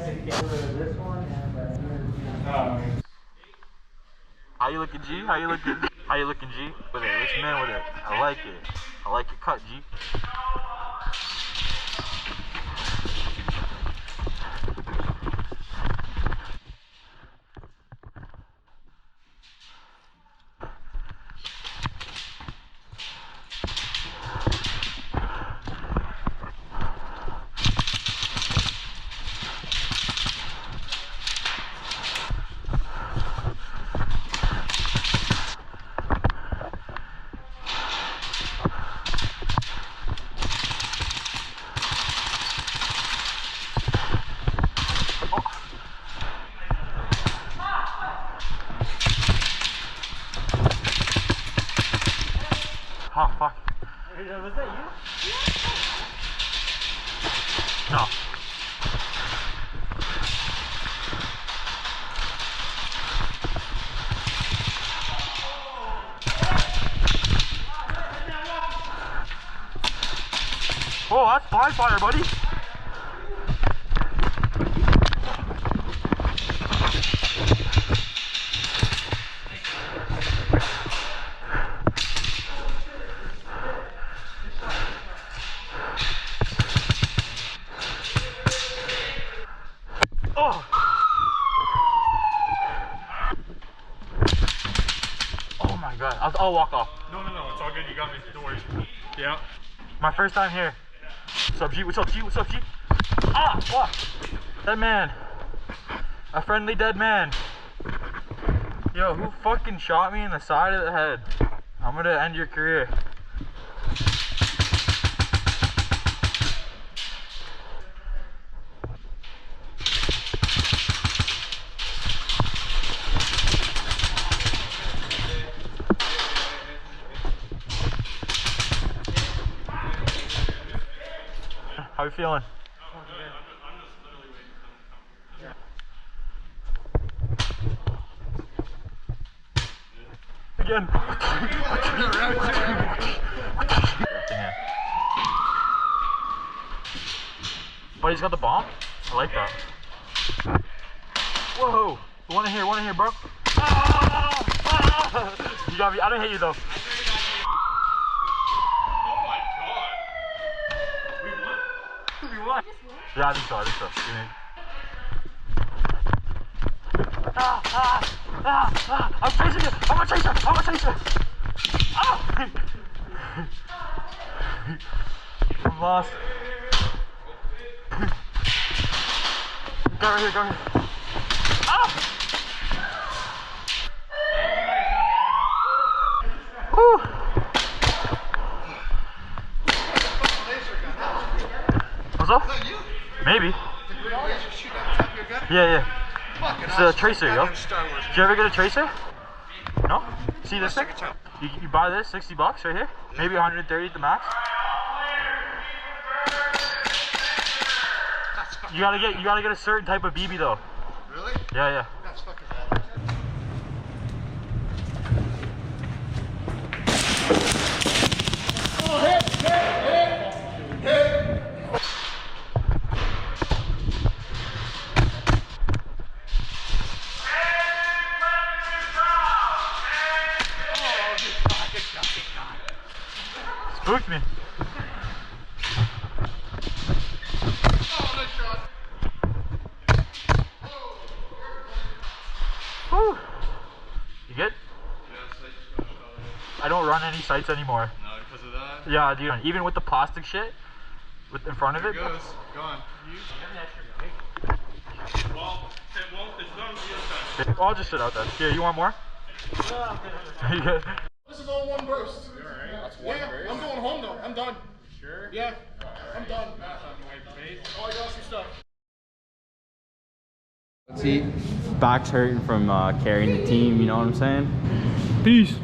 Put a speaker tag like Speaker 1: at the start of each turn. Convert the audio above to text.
Speaker 1: this one and
Speaker 2: How you looking, G? How you looking? How you looking, G? With it, rich man with it. I like it. I like your cut, G. Oh, fuck.
Speaker 1: Was that you?
Speaker 2: No. Oh, that's blind fire, buddy. Oh. Oh my god. I'll walk off.
Speaker 3: No, it's all good. You got me. Don't worry. Yeah.
Speaker 2: My first time here. What's up, G? What's up, G? What's up, G? Ah! Fuck! Dead man. A friendly dead man. Yo, who fucking shot me in the side of the head? I'm gonna end your career. How you feeling? Again. But he's got the bomb? I like that. Whoa! One in here, bro. You got me. I didn't hit you though. Yeah, I think so. I'm chasing it! I'm gonna chase it! Ah! I'm lost. Go right here, Ah! Woo! What's up? Maybe. Yeah. It's a tracer, yo. Did you ever get a tracer? No? See this thing? You buy this, $60 right here. Maybe 130 at the max. You gotta get a certain type of BB though.
Speaker 4: Really?
Speaker 2: Yeah.
Speaker 4: That's fucking bad. Oh, hit!
Speaker 2: Spooked me. Woo. You good? I don't run any sights anymore.
Speaker 3: No, because of that?
Speaker 2: Yeah, dude. Even with the plastic shit in front of it.
Speaker 3: There it goes. Gone. Well, it won't. It's not the other side.
Speaker 2: I'll just sit out then. Here, you want more? You good?
Speaker 4: This is all one burst.
Speaker 3: You alright?
Speaker 4: That's one burst. I'm going home though. I'm done.
Speaker 3: Sure?
Speaker 4: Yeah, I'm done.
Speaker 3: Oh, I got some stuff.
Speaker 5: See, back's hurting from carrying the team, you know what I'm saying?
Speaker 2: Peace.